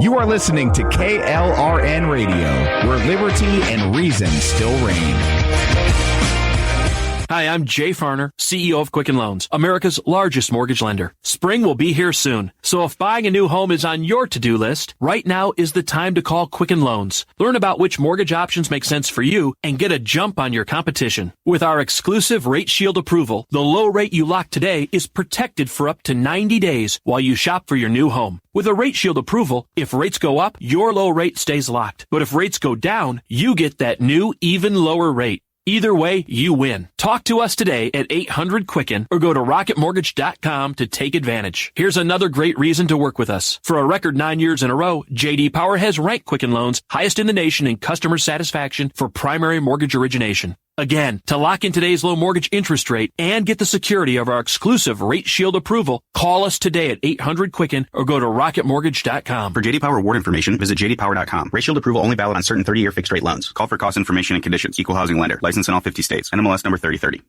You are listening to KLRN Radio, where liberty and reason still reign. Hi, I'm Jay Farner, CEO of Quicken Loans, America's largest mortgage lender. Spring will be here soon, so if buying a new home is on your to-do list, right now is the time to call Quicken Loans. Learn about which mortgage options make sense for you and get a jump on your competition. With our exclusive Rate Shield approval, the low rate you lock today is protected for up to 90 days while you shop for your new home. With a Rate Shield approval, if rates go up, your low rate stays locked. But if rates go down, you get that new, even lower rate. Either way, you win. Talk to us today at 800-QUICKEN or go to rocketmortgage.com to take advantage. Here's another great reason to work with us. For a record 9 years in a row, J.D. Power has ranked Quicken Loans highest in the nation in customer satisfaction for primary mortgage origination. Again, to lock in today's low mortgage interest rate and get the security of our exclusive Rate Shield approval, call us today at 800-QUICKEN or go to rocketmortgage.com. For J.D. Power award information, visit jdpower.com. Rate Shield approval only valid on certain 30-year fixed-rate loans. Call for cost information and conditions. Equal housing lender. License in all 50 states. NMLS number 3030.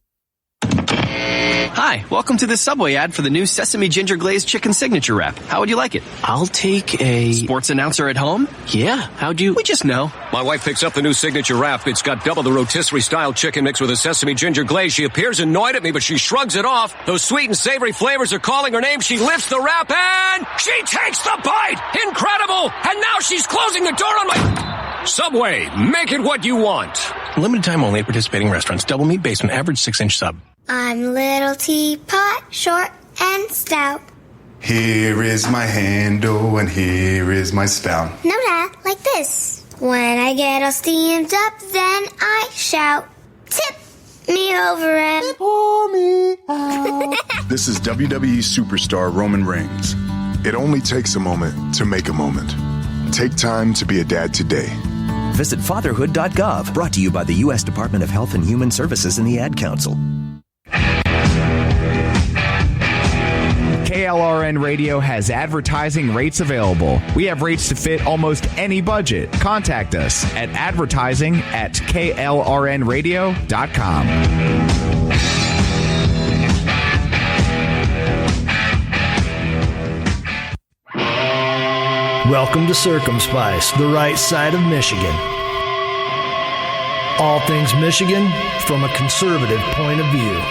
Hi, welcome to this Subway ad for the new Sesame Ginger Glazed Chicken Signature Wrap. How would you like it? I'll take a... Sports announcer at home? Yeah, how'd you... We just know. My wife picks up the new Signature Wrap. It's got double the rotisserie-style chicken mixed with a sesame ginger glaze. She appears annoyed at me, but she shrugs it off. Those sweet and savory flavors are calling her name. She lifts the wrap and she takes the bite! Incredible! And now she's closing the door on my... Subway, make it what you want. Limited time only at participating restaurants. Double meat based on average 6-inch sub. I'm little teapot, short and stout. Here is my handle and here is my spout. No, Dad, like this. When I get all steamed up, then I shout, tip me over and pour me out. This is WWE superstar Roman Reigns. It only takes a moment to make a moment. Take time to be a dad today. Visit fatherhood.gov, brought to you by the U.S. Department of Health and Human Services and the Ad Council. KLRN Radio has advertising rates available. We have rates to fit almost any budget. Contact us at advertising@klrnradio.com. Welcome to CIRCUMSPICE, the right side of Michigan. All things Michigan from a conservative point of view.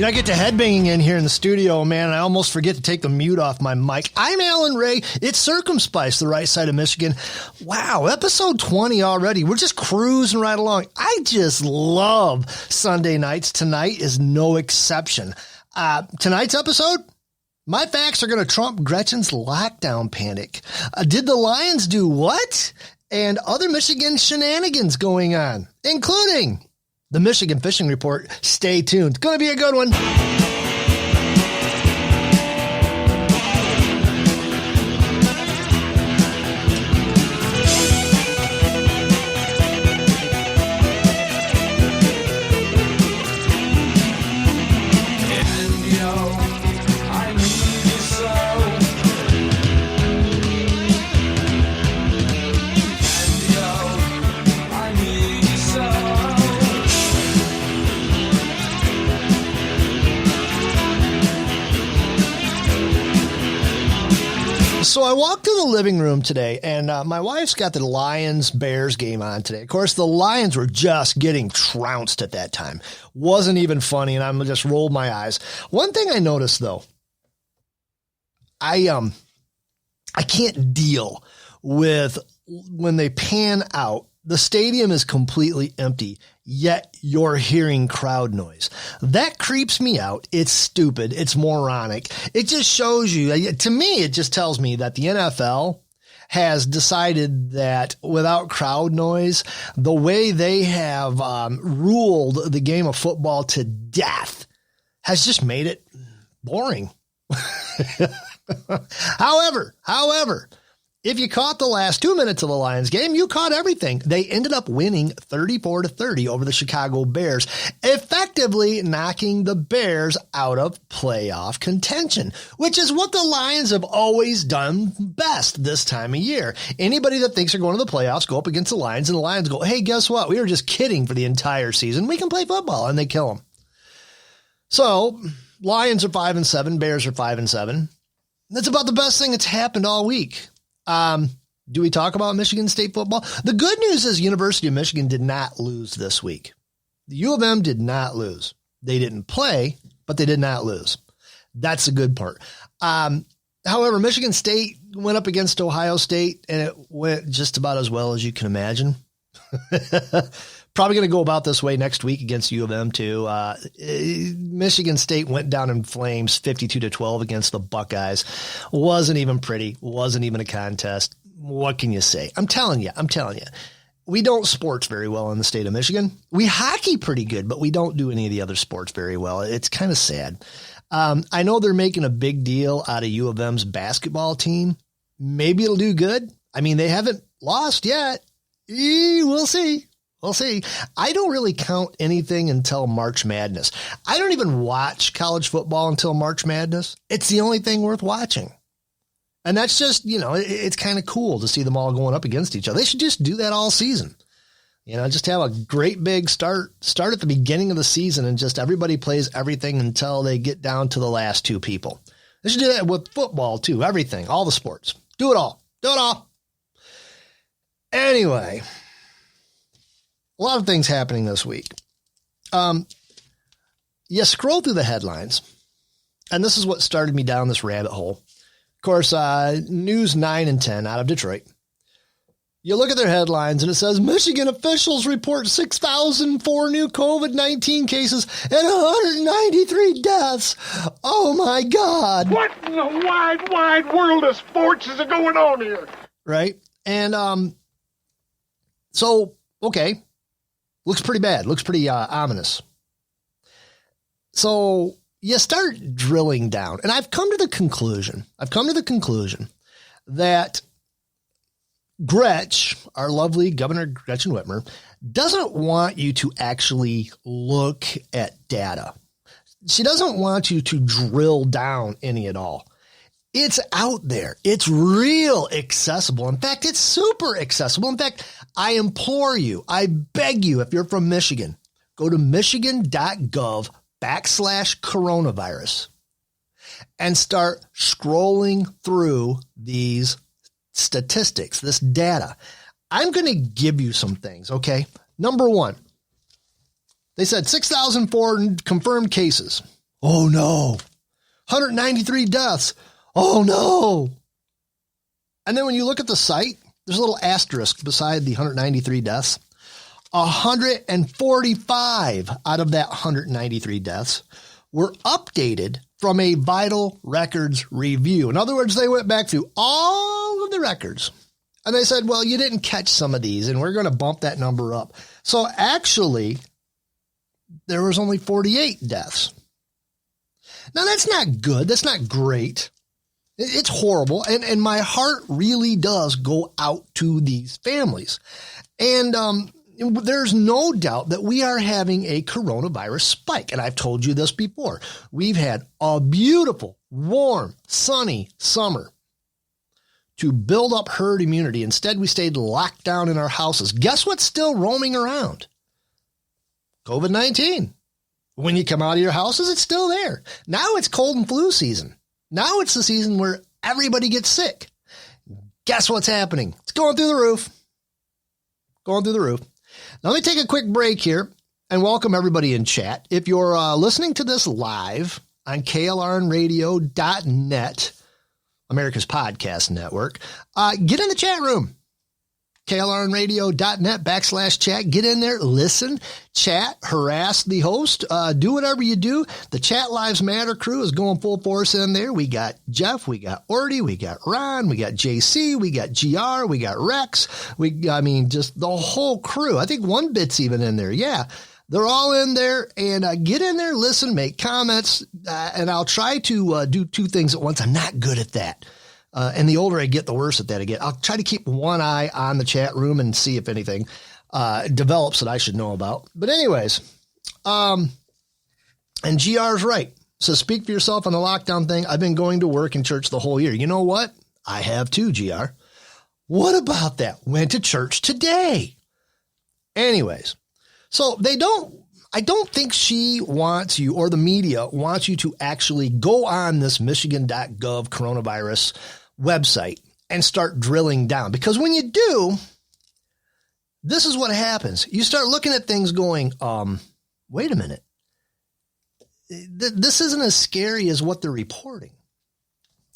I get to headbanging in here in the studio, man. I almost forget to take the mute off my mic. I'm Alan Ray. It's CIRCUMSPICE, the right side of Michigan. Wow, episode 20 already. We're just cruising right along. I just love Sunday nights. Tonight is no exception. Tonight's episode, my facts are going to trump Gretchen's lockdown panic. Did the Lions do what? And other Michigan shenanigans going on, including the Michigan Fishing Report. Stay tuned. It's going to be a good one. So I walked to the living room today, and my wife's got the Lions-Bears game on today. Of course, the Lions were just getting trounced at that time. Wasn't even funny, and I just rolled my eyes. One thing I noticed, though, I can't deal with when they pan out. The stadium is completely empty, yet you're hearing crowd noise. That creeps me out. It's stupid. It's moronic. It just shows you, to me, it just tells me that the NFL has decided that without crowd noise, the way they have ruled the game of football to death has just made it boring. However, if you caught the last 2 minutes of the Lions game, you caught everything. They ended up winning 34-30 over the Chicago Bears, effectively knocking the Bears out of playoff contention, which is what the Lions have always done best this time of year. Anybody that thinks they're going to the playoffs go up against the Lions, and the Lions go, hey, guess what? We were just kidding for the entire season. We can play football, and they kill them. So Lions are 5-7, Bears are 5-7. That's about the best thing that's happened all week. Do we talk about Michigan State football? The good news is University of Michigan did not lose this week. The U of M did not lose. They didn't play, but they did not lose. That's the good part. However, Michigan State went up against Ohio State, and it went just about as well as you can imagine. Probably going to go about this way next week against U of M too. Michigan State went down in flames 52-12 against the Buckeyes. Wasn't even pretty. Wasn't even a contest. What can you say? I'm telling you. We don't sports very well in the state of Michigan. We hockey pretty good, but we don't do any of the other sports very well. It's kind of sad. I know they're making a big deal out of U of M's basketball team. Maybe it'll do good. I mean, they haven't lost yet. We'll see. We'll see. I don't really count anything until March Madness. I don't even watch college football until March Madness. It's the only thing worth watching. And that's just, it's kind of cool to see them all going up against each other. They should just do that all season. Just have a great big start at the beginning of the season, and just everybody plays everything until they get down to the last two people. They should do that with football too. Everything, all the sports. Do it all. Anyway. A lot of things happening this week. You scroll through the headlines, and this is what started me down this rabbit hole. Of course, News 9 and 10 out of Detroit. You look at their headlines, and it says, Michigan officials report 6,004 new COVID-19 cases and 193 deaths. Oh, my God. What in the wide, wide world of sports is going on here? Right? And okay. Looks pretty bad. Looks pretty ominous. So you start drilling down, and I've come to the conclusion that Gretch, our lovely Governor Gretchen Whitmer, doesn't want you to actually look at data. She doesn't want you to drill down any at all. It's out there. It's real accessible. In fact, it's super accessible. In fact, I implore you, I beg you, if you're from Michigan, go to michigan.gov/coronavirus and start scrolling through these statistics, this data. I'm going to give you some things, okay? Number one, they said 6,004 confirmed cases. Oh, no. 193 deaths. Oh, no. And then when you look at the site, there's a little asterisk beside the 193 deaths. 145 out of that 193 deaths were updated from a vital records review. In other words, they went back through all of the records and they said, well, you didn't catch some of these and we're going to bump that number up. So actually, there was only 48 deaths. Now, that's not good. That's not great. It's horrible. And my heart really does go out to these families. And there's no doubt that we are having a coronavirus spike. And I've told you this before. We've had a beautiful, warm, sunny summer to build up herd immunity. Instead, we stayed locked down in our houses. Guess what's still roaming around? COVID-19. When you come out of your houses, it's still there. Now it's cold and flu season. Now it's the season where everybody gets sick. Guess what's happening? It's going through the roof. Going through the roof. Now, let me take a quick break here and welcome everybody in chat. If you're listening to this live on KLRNRadio.net, America's podcast network, get in the chat room. KLRNradio.net/chat. Get in there, listen, chat, harass the host, do whatever you do. The Chat Lives Matter crew is going full force in there. We got Jeff, we got Orty, we got Ron, we got JC, we got GR, we got Rex. Just the whole crew. I think One Bit's even in there. Yeah. They're all in there, and get in there, listen, make comments, and I'll try to do two things at once. I'm not good at that. And the older I get, the worse at that I get. I'll try to keep one eye on the chat room and see if anything develops that I should know about. But anyways, and GR's right. So speak for yourself on the lockdown thing. I've been going to work and church the whole year. You know what? I have too, GR. What about that? Went to church today. Anyways. So I don't think she wants you, or the media wants you to actually go on this Michigan.gov coronavirus website and start drilling down. Because when you do, this is what happens. You start looking at things going, wait a minute. This isn't as scary as what they're reporting.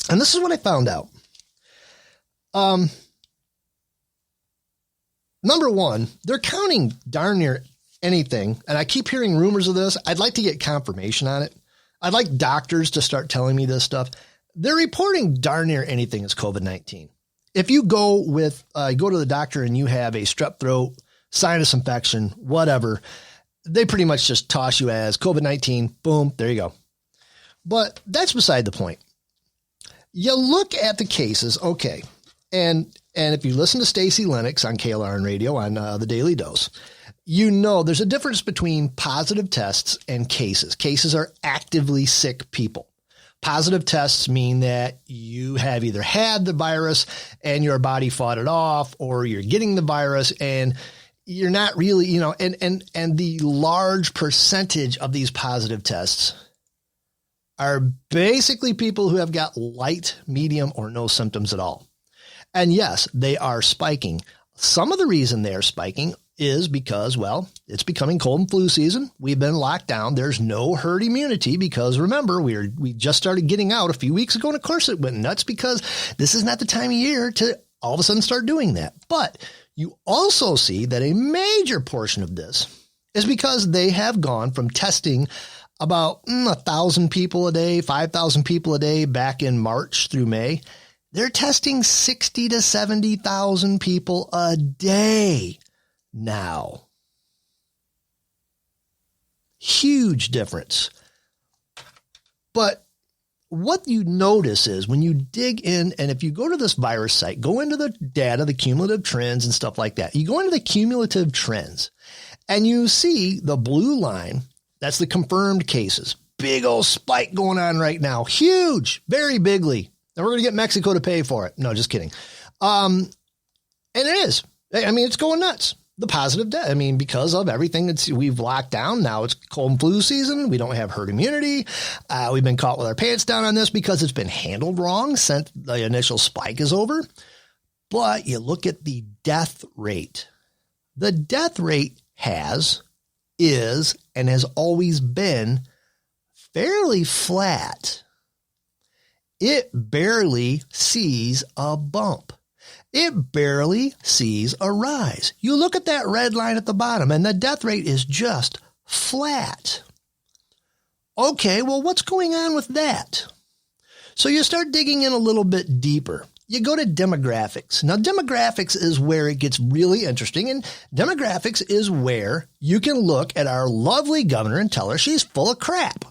And this is what I found out. Number one, they're counting darn near anything, and I keep hearing rumors of this. I'd like to get confirmation on it. I'd like doctors to start telling me this stuff. They're reporting darn near anything as COVID-19. If you go to the doctor and you have a strep throat, sinus infection, whatever, they pretty much just toss you as COVID-19. Boom, there you go. But that's beside the point. You look at the cases, okay, and if you listen to Stacey Lennox on KLRN Radio on the Daily Dose, you know there's a difference between positive tests and cases. Cases are actively sick people. Positive tests mean that you have either had the virus and your body fought it off, or you're getting the virus and you're not really, and the large percentage of these positive tests are basically people who have got light, medium, or no symptoms at all. And yes, they are spiking. Some of the reason they're spiking is because, well, it's becoming cold and flu season. We've been locked down. There's no herd immunity because, remember, we just started getting out a few weeks ago, and of course it went nuts because this is not the time of year to all of a sudden start doing that. But you also see that a major portion of this is because they have gone from testing about 1,000 people a day, 5,000 people a day back in March through May. They're testing 60 to 70,000 people a day now. Huge difference. But what you notice is when you dig in, and if you go to this virus site, go into the data, the cumulative trends and stuff like that. You go into the cumulative trends and you see the blue line. That's the confirmed cases. Big old spike going on right now. Huge, very bigly. And we're going to get Mexico to pay for it. No, just kidding. And it is. It's going nuts. The positive death. Because of everything we've locked down. Now it's cold and flu season. We don't have herd immunity. We've been caught with our pants down on this because it's been handled wrong since the initial spike is over. But you look at the death rate. The death rate is, and has always been fairly flat. It barely sees a bump. It barely sees a rise. You look at that red line at the bottom and the death rate is just flat. Okay, well, what's going on with that? So you start digging in a little bit deeper. You go to demographics. Now, demographics is where it gets really interesting, and demographics is where you can look at our lovely governor and tell her she's full of crap.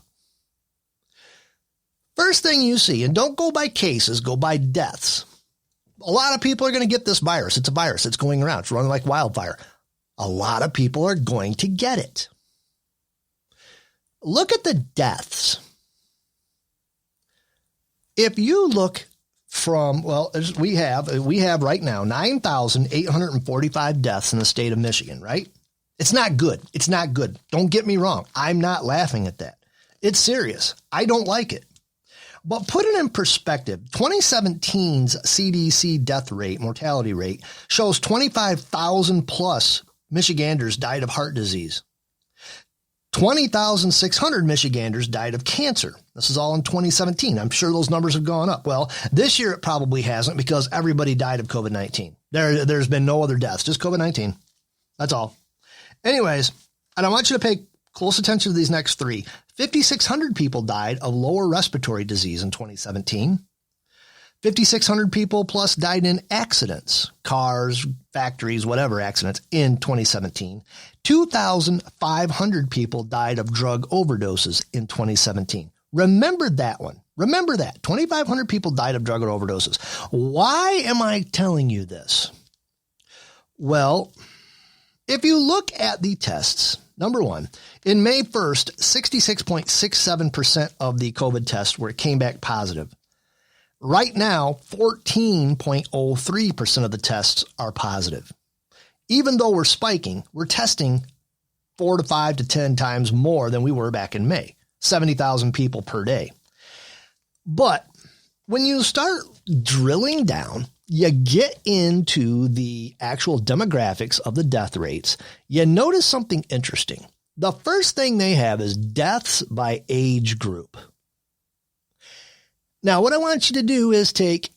First thing you see, and don't go by cases, go by deaths. A lot of people are going to get this virus. It's a virus. It's going around. It's running like wildfire. A lot of people are going to get it. Look at the deaths. If you look from, we have right now 9,845 deaths in the state of Michigan, right? It's not good. It's not good. Don't get me wrong. I'm not laughing at that. It's serious. I don't like it. But put it in perspective, 2017's CDC death rate, mortality rate, shows 25,000 plus Michiganders died of heart disease. 20,600 Michiganders died of cancer. This is all in 2017. I'm sure those numbers have gone up. Well, this year it probably hasn't because everybody died of COVID-19. There's been no other deaths, just COVID-19. That's all. Anyways, and I want you to pay close attention to these next three. 5,600 people died of lower respiratory disease in 2017. 5,600 people plus died in accidents, cars, factories, whatever accidents in 2017. 2,500 people died of drug overdoses in 2017. Remember that one. Remember that. 2,500 people died of drug overdoses. Why am I telling you this? Well, if you look at the tests, number one, in May 1st, 66.67% of the COVID tests came back positive. Right now, 14.03% of the tests are positive. Even though we're spiking, we're testing 4 to 5 to 10 times more than we were back in May, 70,000 people per day. But when you start drilling down, you get into the actual demographics of the death rates, you notice something interesting. The first thing they have is deaths by age group. Now, what I want you to do is take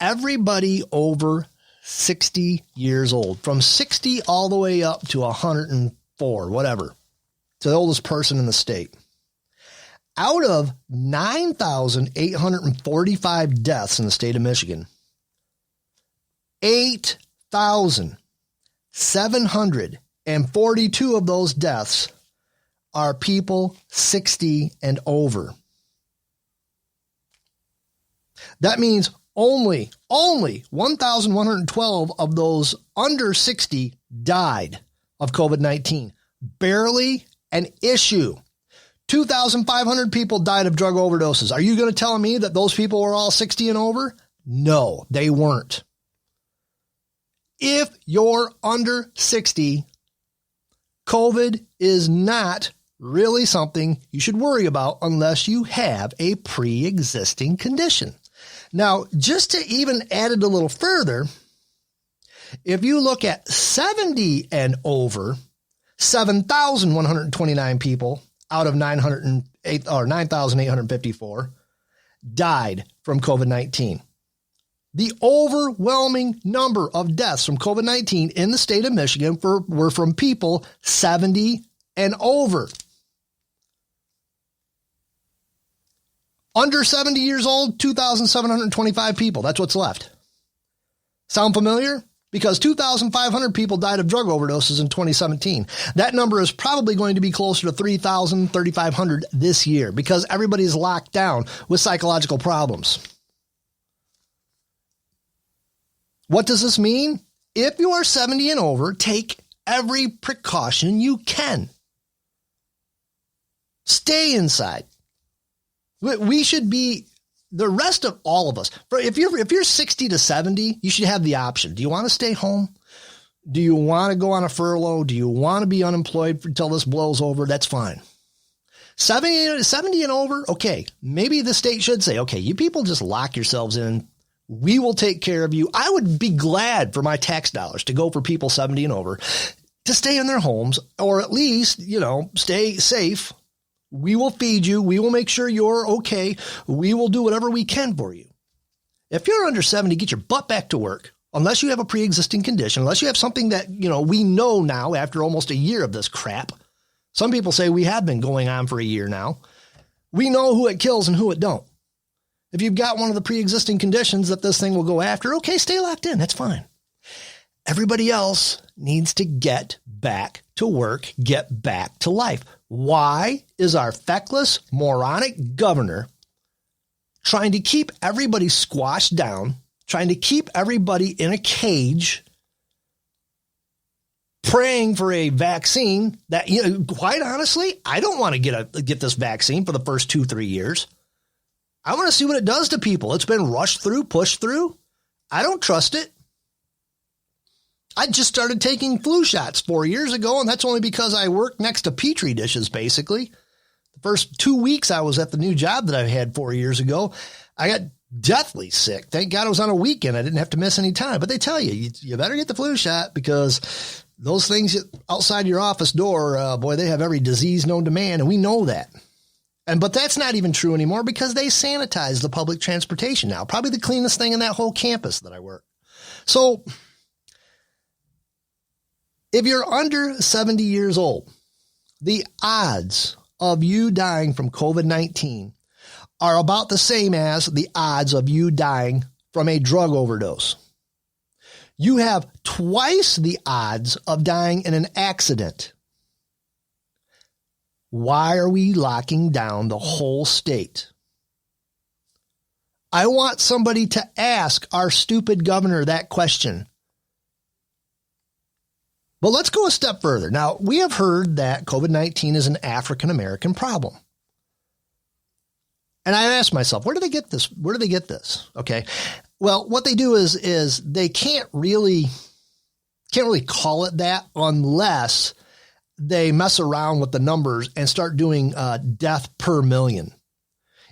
everybody over 60 years old, from 60 all the way up to 104, whatever, to the oldest person in the state. Out of 9,845 deaths in the state of Michigan, 8,742 of those deaths are people 60 and over. That means only 1,112 of those under 60 died of COVID-19. Barely an issue. 2,500 people died of drug overdoses. Are you going to tell me that those people were all 60 and over? No, they weren't. If you're under 60, COVID is not really something you should worry about unless you have a pre-existing condition. Now, just to even add it a little further, if you look at 70 and over, 7,129 people out of 9,854 died from COVID-19. The overwhelming number of deaths from COVID-19 in the state of Michigan were from people 70 and over. Under 70 years old, 2,725 people. That's what's left. Sound familiar? Because 2,500 people died of drug overdoses in 2017. That number is probably going to be closer to 3,000, 3,500 this year because everybody's locked down with psychological problems. What does this mean? If you are 70 and over, take every precaution you can. Stay inside. We should be, the rest of all of us, if you're 60 to 70, you should have the option. Do you want to stay home? Do you want to go on a furlough? Do you want to be unemployed until this blows over? That's fine. 70 and over, okay, maybe the state should say, okay, you people just lock yourselves in. We will take care of you. I would be glad for my tax dollars to go for people 70 and over to stay in their homes or at least, stay safe. We will feed you. We will make sure you're okay. We will do whatever we can for you. If you're under 70, get your butt back to work. Unless you have a pre-existing condition, unless you have something that, we know now after almost a year of this crap. Some people say we have been going on for a year now. We know who it kills and who it don't. If you've got one of the pre-existing conditions that this thing will go after, okay, stay locked in. That's fine. Everybody else needs to get back to work, get back to life. Why is our feckless, moronic governor trying to keep everybody squashed down, trying to keep everybody in a cage, praying for a vaccine that, quite honestly, I don't want to get this vaccine for the first 2-3 years. I want to see what it does to people. It's been rushed through, pushed through. I don't trust it. I just started taking flu shots 4 years ago, and that's only because I worked next to Petri dishes, basically. The first 2 weeks I was at the new job that I had 4 years ago, I got deathly sick. Thank God it was on a weekend. I didn't have to miss any time. But they tell you, you better get the flu shot because those things outside your office door, boy, they have every disease known to man, and we know that. But that's not even true anymore because they sanitize the public transportation now. Probably the cleanest thing in that whole campus that I work. So if you're under 70 years old, the odds of you dying from COVID-19 are about the same as the odds of you dying from a drug overdose. You have twice the odds of dying in an accident. Why are we locking down the whole state? I want somebody to ask our stupid governor that question. But let's go a step further. Now, we have heard that COVID-19 is an African-American problem. And I asked myself, where do they get this? Where do they get this? Okay. Well, what they do is they can't really call it that unless they mess around with the numbers and start doing death per million.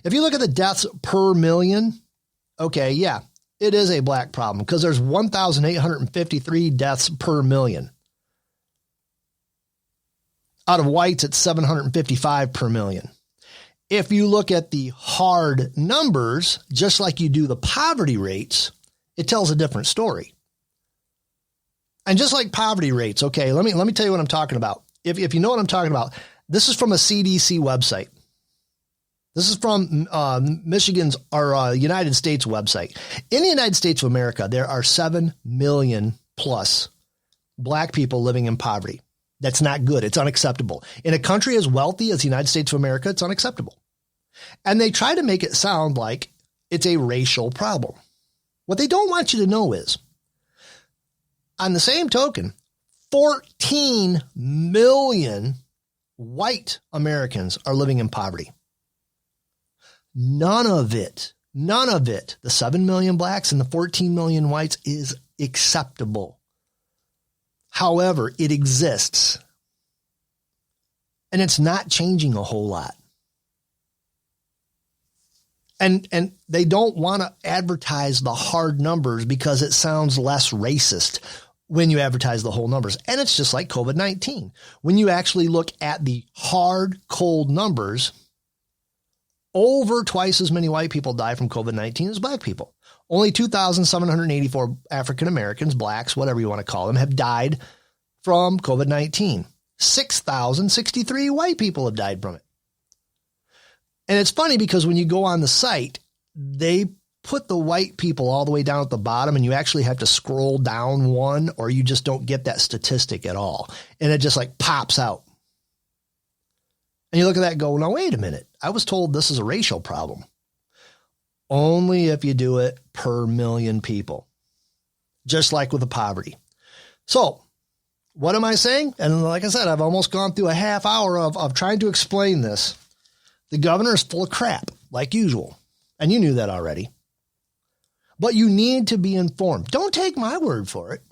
If you look at the deaths per million, okay, yeah, it is a black problem because there's 1,853 deaths per million. Out of whites, it's 755 per million. If you look at the hard numbers, just like you do the poverty rates, it tells a different story. And just like poverty rates, okay, let me tell you what I'm talking about. If you know what I'm talking about, this is from a CDC website. This is from Michigan's or United States website. In the United States of America, there are 7 million plus black people living in poverty. That's not good. It's unacceptable. In a country as wealthy as the United States of America, it's unacceptable. And they try to make it sound like it's a racial problem. What they don't want you to know is, on the same token, 14 million white Americans are living in poverty. None of it, the 7 million blacks and the 14 million whites is acceptable. However, it exists. And it's not changing a whole lot. And they don't want to advertise the hard numbers because it sounds less racist when you advertise the whole numbers. And it's just like COVID-19. When you actually look at the hard, cold numbers, over twice as many white people die from COVID-19 as black people. Only 2,784 African Americans, blacks, whatever you want to call them, have died from COVID-19. 6,063 white people have died from it. And it's funny because when you go on the site, they put the white people all the way down at the bottom and you actually have to scroll down one or you just don't get that statistic at all. And it just like pops out. And you look at that and go, now, wait a minute. I was told this is a racial problem. Only if you do it per million people, just like with the poverty. So what am I saying? And like I said, I've almost gone through a half hour of trying to explain this. The governor is full of crap, like usual. And you knew that already. But you need to be informed. Don't take my word for it.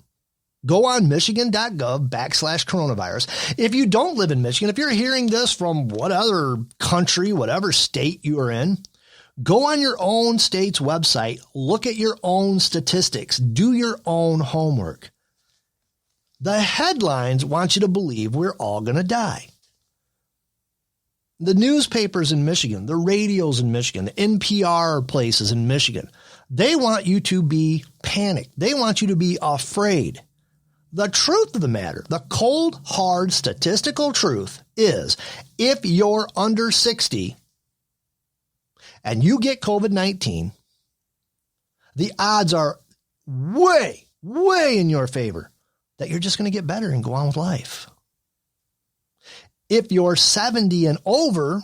Go on michigan.gov/coronavirus. If you don't live in Michigan, if you're hearing this from what other country, whatever state you are in, go on your own state's website, look at your own statistics, do your own homework. The headlines want you to believe we're all going to die. The newspapers in Michigan, the radios in Michigan, the NPR places in Michigan, they want you to be panicked. They want you to be afraid. The truth of the matter, the cold, hard, statistical truth is if you're under 60 and you get COVID-19, the odds are way, way in your favor that you're just going to get better and go on with life. If you're 70 and over,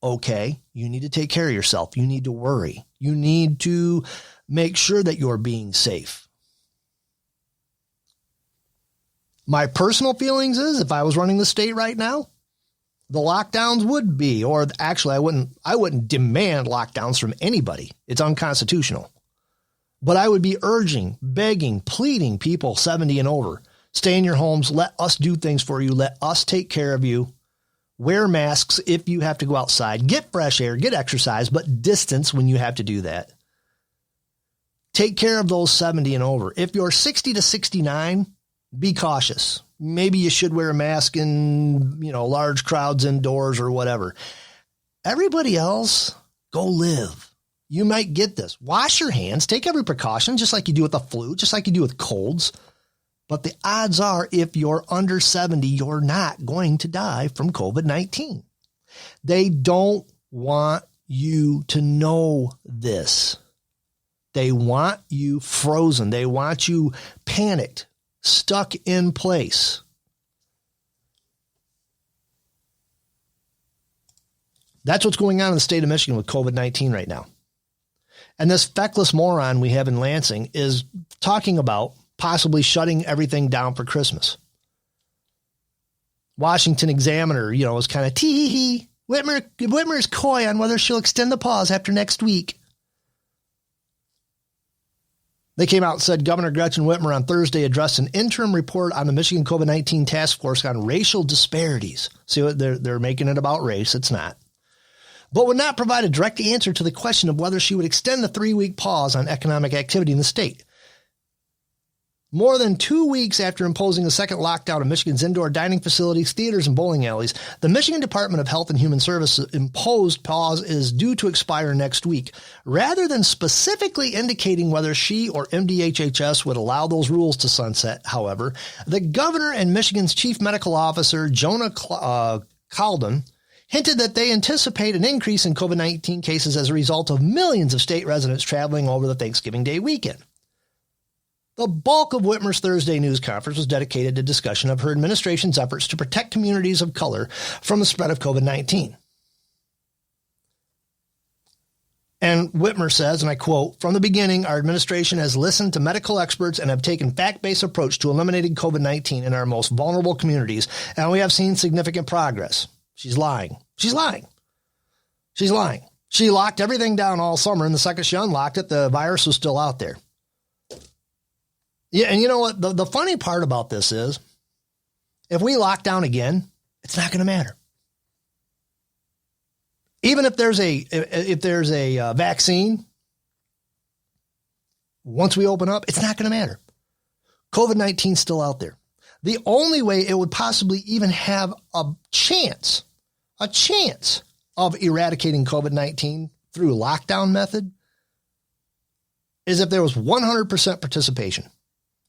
okay, you need to take care of yourself. You need to worry. You need to make sure that you're being safe. My personal feelings is if I was running the state right now, the lockdowns would be, or actually I wouldn't demand lockdowns from anybody. It's unconstitutional. But I would be urging, begging, pleading people 70 and over, stay in your homes. Let us do things for you. Let us take care of you. Wear masks if you have to go outside. Get fresh air, get exercise, but distance when you have to do that. Take care of those 70 and over. If you're 60 to 69, be cautious. Maybe you should wear a mask in, large crowds indoors or whatever. Everybody else, go live. You might get this. Wash your hands. Take every precaution, just like you do with the flu, just like you do with colds. But the odds are, if you're under 70, you're not going to die from COVID-19. They don't want you to know this. They want you frozen. They want you panicked, stuck in place. That's what's going on in the state of Michigan with COVID-19 right now. And this feckless moron we have in Lansing is talking about possibly shutting everything down for Christmas. Washington Examiner, is kind of tee-hee-hee. Whitmer's coy on whether she'll extend the pause after next week. They came out and said Governor Gretch Whitmer on Thursday addressed an interim report on the Michigan COVID-19 task force on racial disparities. See, they're making it about race. It's not. But would not provide a direct answer to the question of whether she would extend the 3-week pause on economic activity in the state. More than 2 weeks after imposing a second lockdown of Michigan's indoor dining facilities, theaters, and bowling alleys, the Michigan Department of Health and Human Services imposed pause is due to expire next week. Rather than specifically indicating whether she or MDHHS would allow those rules to sunset, however, the governor and Michigan's chief medical officer, Jonah Calden, hinted that they anticipate an increase in COVID-19 cases as a result of millions of state residents traveling over the Thanksgiving Day weekend. The bulk of Whitmer's Thursday news conference was dedicated to discussion of her administration's efforts to protect communities of color from the spread of COVID-19. And Whitmer says, and I quote, "From the beginning, our administration has listened to medical experts and have taken fact-based approach to eliminating COVID-19 in our most vulnerable communities, and we have seen significant progress." She's lying. She's lying. She's lying. She locked everything down all summer, and the second she unlocked it, the virus was still out there. Yeah, and you know what? The funny part about this is, if we lock down again, it's not going to matter. Even if there's a vaccine, once we open up, it's not going to matter. COVID-19 is still out there. The only way it would possibly even have a chance of eradicating COVID-19 through lockdown method is if there was 100% participation.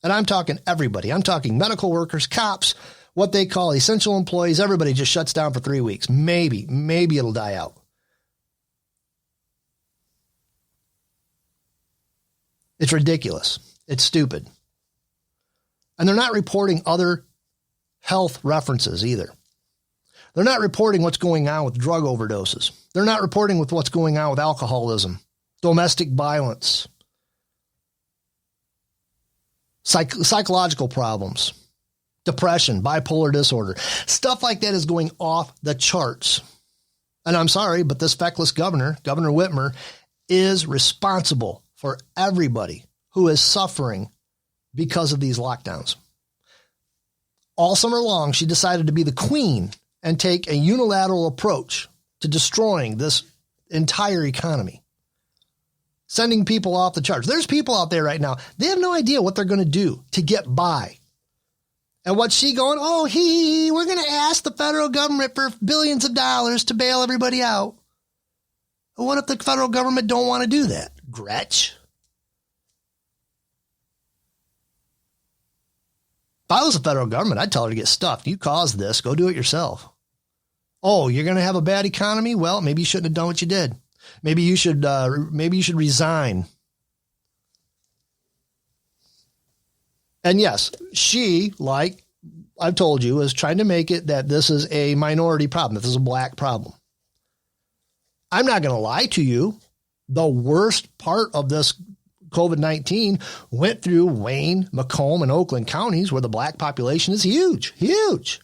And I'm talking everybody. I'm talking medical workers, cops, what they call essential employees. Everybody just shuts down for 3 weeks. Maybe it'll die out. It's ridiculous. It's stupid. And they're not reporting other health references either. They're not reporting what's going on with drug overdoses. They're not reporting with what's going on with alcoholism, domestic violence, psychological problems, depression, bipolar disorder. Stuff like that is going off the charts. And I'm sorry, but this feckless governor, Governor Whitmer, is responsible for everybody who is suffering because of these lockdowns. All summer long, she decided to be the queen and take a unilateral approach to destroying this entire economy, sending people off the charts. There's people out there right now, they have no idea what they're going to do to get by. And what's she going, we're going to ask the federal government for billions of dollars to bail everybody out. Well, what if the federal government don't want to do that? Gretch? If I was the federal government, I'd tell her to get stuffed. You caused this. Go do it yourself. Oh, you're going to have a bad economy? Well, maybe you shouldn't have done what you did. Maybe you should resign. And yes, she, like I've told you, is trying to make it that this is a minority problem. This is a black problem. I'm not going to lie to you. The worst part of this COVID-19 went through Wayne, Macomb, and Oakland counties where the black population is huge.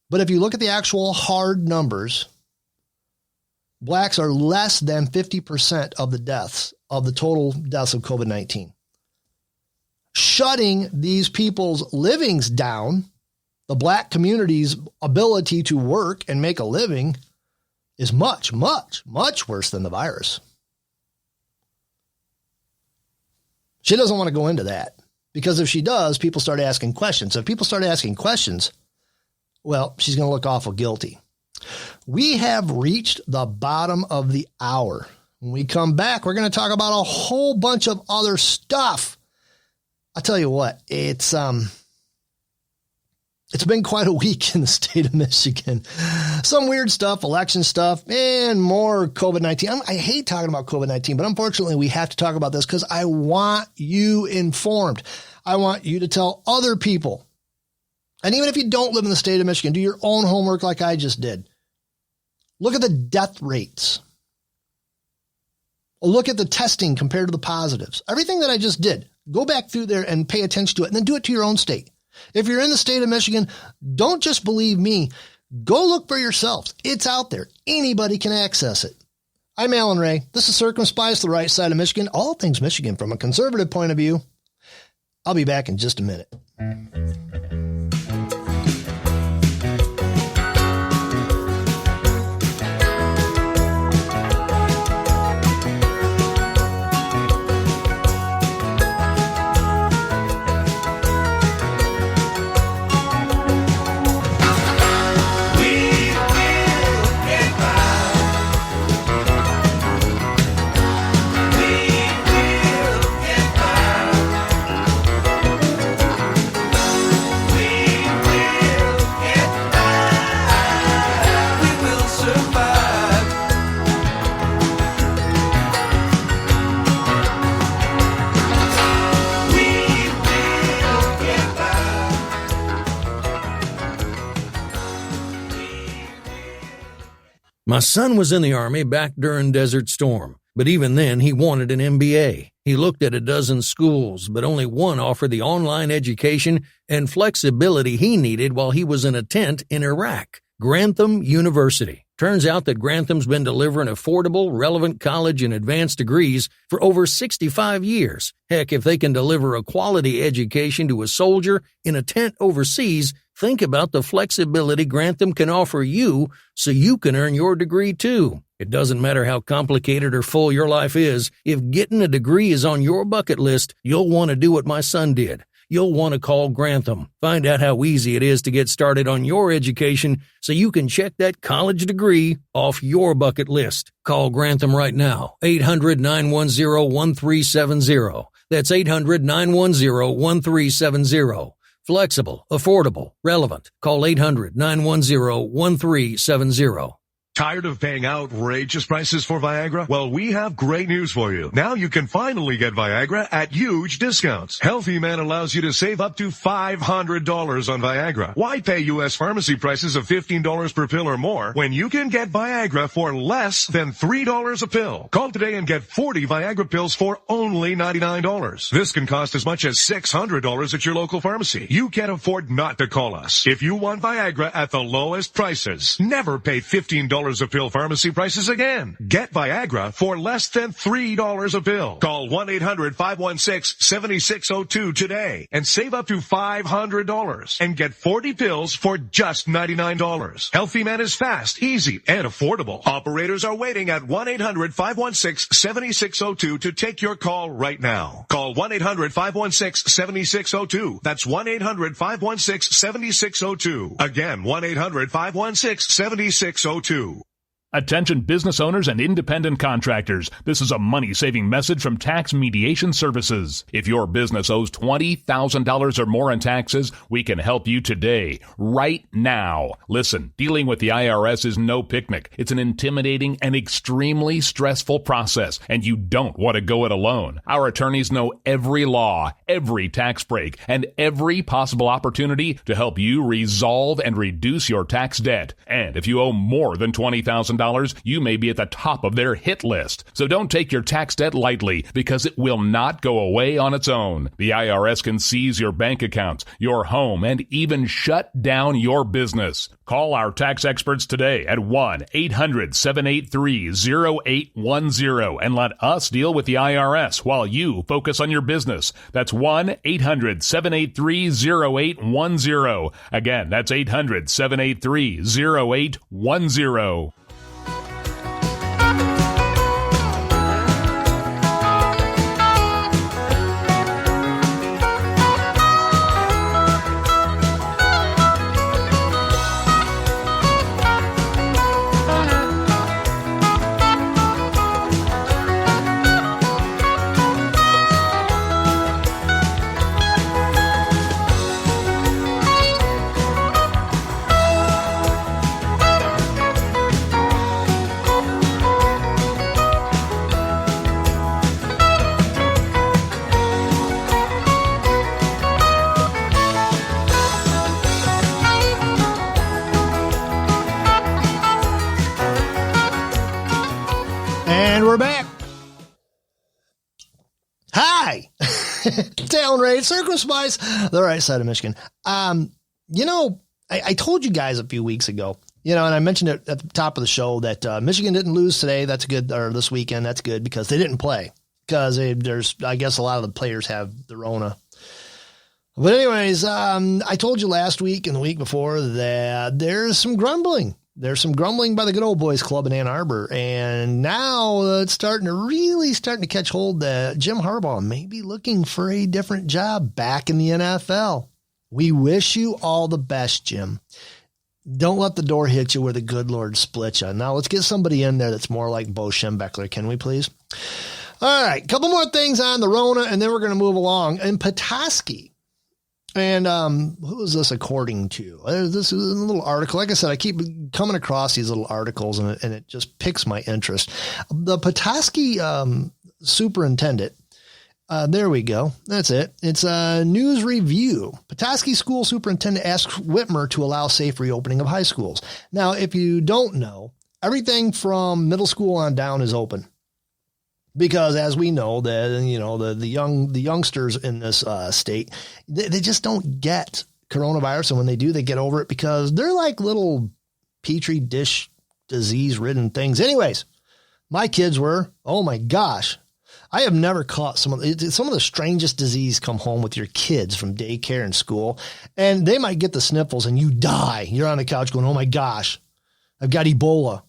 But if you look at the actual hard numbers, blacks are less than 50% of the deaths, of the total deaths of COVID-19. Shutting these people's livings down, the black community's ability to work and make a living, is much, much, much worse than the virus. She doesn't want to go into that. Because if she does, people start asking questions. If people start asking questions, well, she's going to look awful guilty. We have reached the bottom of the hour. When we come back, we're going to talk about a whole bunch of other stuff. I'll tell you what, it's been quite a week in the state of Michigan. Some weird stuff, election stuff, and more COVID-19. I hate talking about COVID-19, but unfortunately we have to talk about this because I want you informed. I want you to tell other people. And even if you don't live in the state of Michigan, do your own homework like I just did. Look at the death rates. Look at the testing compared to the positives. Everything that I just did, go back through there and pay attention to it, and then do it to your own state. If you're in the state of Michigan, don't just believe me. Go look for yourselves. It's out there. Anybody can access it. I'm Alan Ray. This is CIRCUMSPICE, the right side of Michigan. All things Michigan from a conservative point of view. I'll be back in just a minute. My son was in the Army back during Desert Storm, but even then he wanted an MBA. He looked at a dozen schools, but only one offered the online education and flexibility he needed while he was in a tent in Iraq. Grantham University. Turns out that Grantham's been delivering affordable, relevant college and advanced degrees for over 65 years. Heck, if they can deliver a quality education to a soldier in a tent overseas, think about the flexibility Grantham can offer you so you can earn your degree too. It doesn't matter how complicated or full your life is. If getting a degree is on your bucket list, you'll want to do what my son did. You'll want to call Grantham. Find out how easy it is to get started on your education so you can check that college degree off your bucket list. Call Grantham right now. 800-910-1370. That's 800-910-1370. Flexible, affordable, relevant. Call 800-910-1370. Tired of paying outrageous prices for Viagra? Well, we have great news for you. Now you can finally get Viagra at huge discounts. Healthy Man allows you to save up to $500 on Viagra. Why pay U.S. pharmacy prices of $15 per pill or more when you can get Viagra for less than $3 a pill? Call today and get 40 Viagra pills for only $99. This can cost as much as $600 at your local pharmacy. You can't afford not to call us. If you want Viagra at the lowest prices, never pay $15 a pill pharmacy prices again. Get Viagra for less than $3 a pill. Call 1-800-516-7602 today and save up to $500 and get 40 pills for just $99. Healthy Man is fast, easy, and affordable. Operators are waiting at 1-800-516-7602 to take your call right now. Call 1-800-516-7602. That's 1-800-516-7602. Again, 1-800-516-7602. Attention business owners and independent contractors. This is a money-saving message from Tax Mediation Services. If your business owes $20,000 or more in taxes, we can help you today, right now. Listen, dealing with the IRS is no picnic. It's an intimidating and extremely stressful process, and you don't want to go it alone. Our attorneys know every law, every tax break, and every possible opportunity to help you resolve and reduce your tax debt. And if you owe more than $20,000, you may be at the top of their hit list. So don't take your tax debt lightly, because it will not go away on its own. The IRS can seize your bank accounts, your home, and even shut down your business. Call our tax experts today at 1-800-783-0810 and let us deal with the IRS while you focus on your business. That's 1-800-783-0810. Again, that's 800-783-0810. we're back. Hi. Alan Ray, Circumspice, the right side of Michigan. I told you guys a few weeks ago, and I mentioned it at the top of the show that Michigan didn't lose today. That's good. Or this weekend. That's good because they didn't play because I guess a lot of the players have the Rona. But anyways, I told you last week and the week before that there's some grumbling. There's some grumbling by the Good Old Boys Club in Ann Arbor. And now it's starting to catch hold that Jim Harbaugh may be looking for a different job back in the NFL. We wish you all the best, Jim. Don't let the door hit you where the good Lord split you. Now let's get somebody in there that's more like Bo Schembechler. Can we please? All right. Couple more things on the Rona and then we're going to move along. In Petoskey. And who is this according to? This is a little article. Like I said, I keep coming across these little articles, and it just piques my interest. The Petoskey superintendent, there we go. That's it. It's a news review. Petoskey school superintendent asks Whitmer to allow safe reopening of high schools. Now, if you don't know, everything from middle school on down is open. Because as we know that, the youngsters in this state, they just don't get coronavirus. And when they do, they get over it because they're like little petri dish disease ridden things. Anyways, my kids were, oh my gosh, I have never caught some of the strangest disease come home with your kids from daycare and school. And they might get the sniffles and you die. You're on the couch going, oh my gosh, I've got Ebola.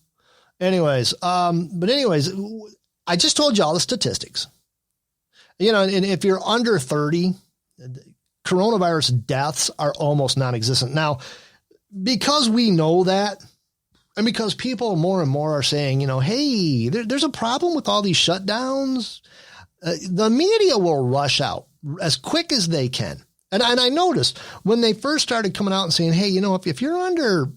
Anyways, I just told you all the statistics, and if you're under 30, coronavirus deaths are almost non-existent. Now, because we know that, and because people more and more are saying, hey, there's a problem with all these shutdowns, the media will rush out as quick as they can. And I noticed when they first started coming out and saying, hey, if you're under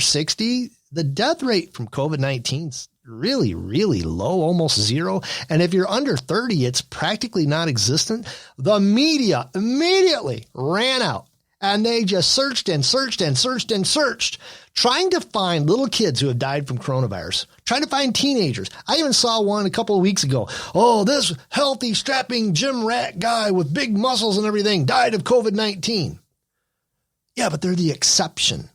60, the death rate from COVID-19 is really, really low, almost zero. And if you're under 30, it's practically non-existent. The media immediately ran out and they just searched and searched and searched and searched, trying to find little kids who have died from coronavirus, trying to find teenagers. I even saw one a couple of weeks ago. Oh, this healthy, strapping gym rat guy with big muscles and everything died of COVID-19. Yeah, but they're the exception.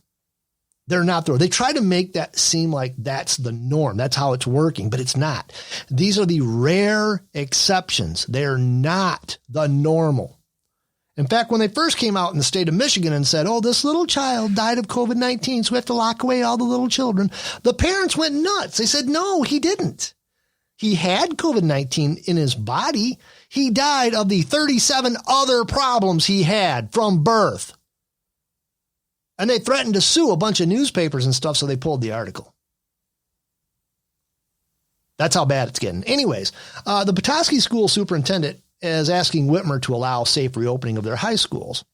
They're not there. They try to make that seem like that's the norm. That's how it's working, but it's not. These are the rare exceptions. They're not the normal. In fact, when they first came out in the state of Michigan and said, oh, this little child died of COVID-19, so we have to lock away all the little children, the parents went nuts. They said, no, he didn't. He had COVID-19 in his body. He died of the 37 other problems he had from birth. And they threatened to sue a bunch of newspapers and stuff, so they pulled the article. That's how bad it's getting. Anyways, the Petoskey school superintendent is asking Whitmer to allow safe reopening of their high schools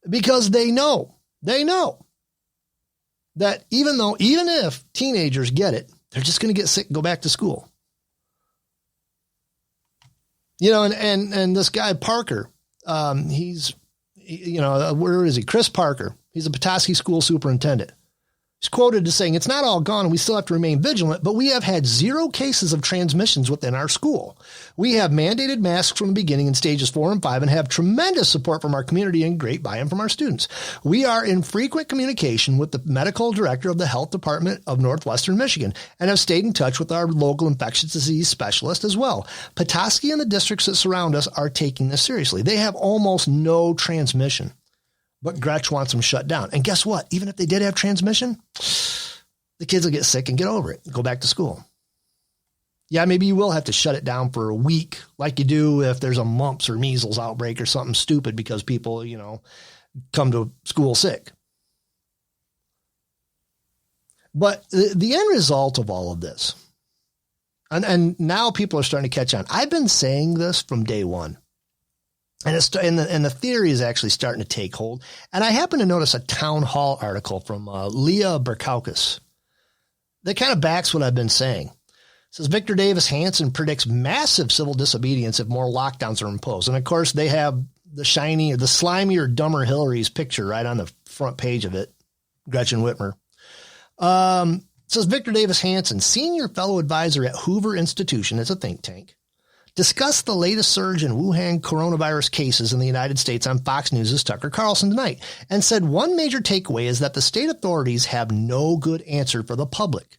because they know that even if teenagers get it, they're just going to get sick and go back to school. And this guy Parker, where is he? Chris Parker. He's a Petoskey school superintendent. He's quoted as saying, it's not all gone and we still have to remain vigilant, but we have had 0 cases of transmissions within our school. We have mandated masks from the beginning in stages 4 and 5 and have tremendous support from our community and great buy-in from our students. We are in frequent communication with the medical director of the health department of Northwestern Michigan and have stayed in touch with our local infectious disease specialist as well. Petoskey and the districts that surround us are taking this seriously. They have almost no transmission. But Gretch wants them shut down. And guess what? Even if they did have transmission, the kids will get sick and get over it and go back to school. Yeah, maybe you will have to shut it down for a week like you do if there's a mumps or measles outbreak or something stupid because people, come to school sick. But the end result of all of this, and now people are starting to catch on. I've been saying this from day one. And the theory is actually starting to take hold. And I happen to notice a town hall article from Leah Berkowkis that kind of backs what I've been saying. It says Victor Davis Hanson predicts massive civil disobedience if more lockdowns are imposed. And of course, they have the slimy or dumber Hillary's picture right on the front page of it, Gretchen Whitmer. It says Victor Davis Hanson, senior fellow advisor at Hoover Institution, it's a think tank, discussed the latest surge in Wuhan coronavirus cases in the United States on Fox News' Tucker Carlson tonight, and said one major takeaway is that the state authorities have no good answer for the public.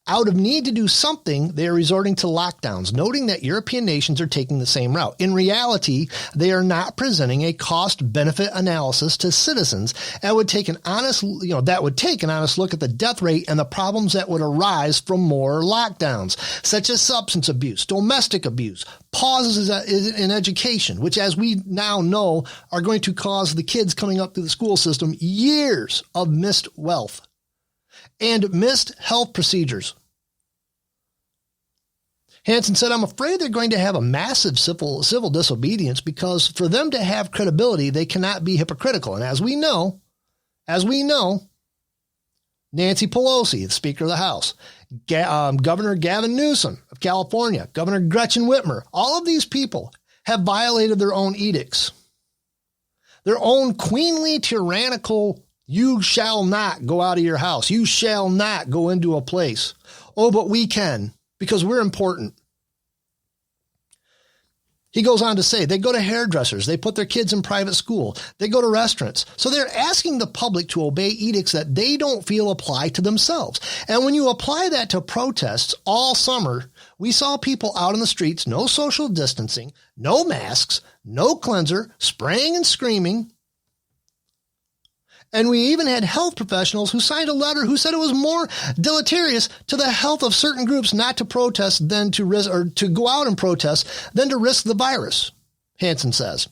Out of need to do something, they are resorting to lockdowns, noting that European nations are taking the same route. In reality, they are not presenting a cost-benefit analysis to citizens that would take an honest look at the death rate and the problems that would arise from more lockdowns, such as substance abuse, domestic abuse, pauses in education, which, as we now know, are going to cause the kids coming up through the school system years of missed wealth and missed health procedures. Hansen said, I'm afraid they're going to have a massive civil disobedience because for them to have credibility, they cannot be hypocritical. And as we know, Nancy Pelosi, the Speaker of the House, Governor Gavin Newsom of California, Governor Gretch Whitmer, all of these people have violated their own edicts, their own queenly, tyrannical, you shall not go out of your house. You shall not go into a place. Oh, but we can because we're important. He goes on to say they go to hairdressers. They put their kids in private school. They go to restaurants. So they're asking the public to obey edicts that they don't feel apply to themselves. And when you apply that to protests all summer, we saw people out in the streets, no social distancing, no masks, no cleanser, spraying and screaming. And we even had health professionals who signed a letter who said it was more deleterious to the health of certain groups not to protest than to risk, or to go out and protest than to risk the virus, Hansen says.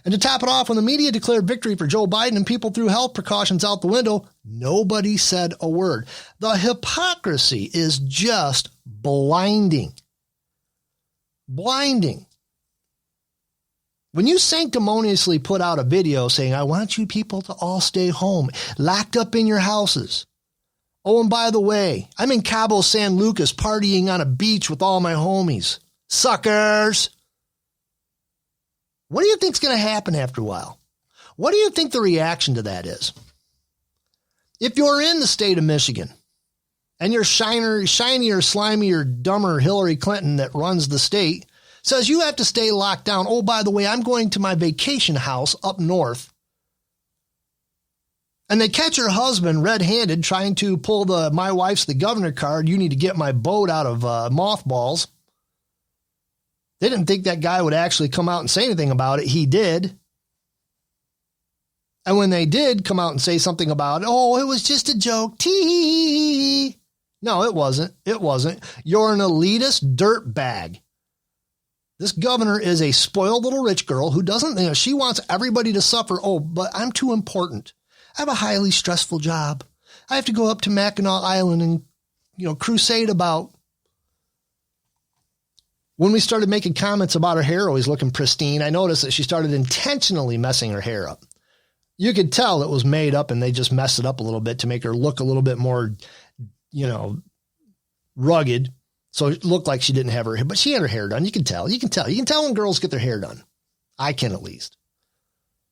And to top it off, when the media declared victory for Joe Biden and people threw health precautions out the window, nobody said a word. The hypocrisy is just blinding. Blinding. When you sanctimoniously put out a video saying, I want you people to all stay home, locked up in your houses. Oh, and by the way, I'm in Cabo San Lucas partying on a beach with all my homies. Suckers! What do you think's going to happen after a while? What do you think the reaction to that is? If you're in the state of Michigan and you're shinier, slimier, dumber Hillary Clinton that runs the state, says you have to stay locked down. Oh, by the way, I'm going to my vacation house up north. And they catch her husband red-handed trying to pull the my wife's the governor card. You need to get my boat out of mothballs. They didn't think that guy would actually come out and say anything about it. He did. And when they did come out and say something about it, oh, it was just a joke. Tee. No, it wasn't. It wasn't. You're an elitist dirtbag. This governor is a spoiled little rich girl who doesn't, she wants everybody to suffer. Oh, but I'm too important. I have a highly stressful job. I have to go up to Mackinac Island and, crusade about. When we started making comments about her hair always looking pristine, I noticed that she started intentionally messing her hair up. You could tell it was made up and they just messed it up a little bit to make her look a little bit more, rugged. So it looked like she didn't have her hair, but she had her hair done. You can tell when girls get their hair done. I can, at least.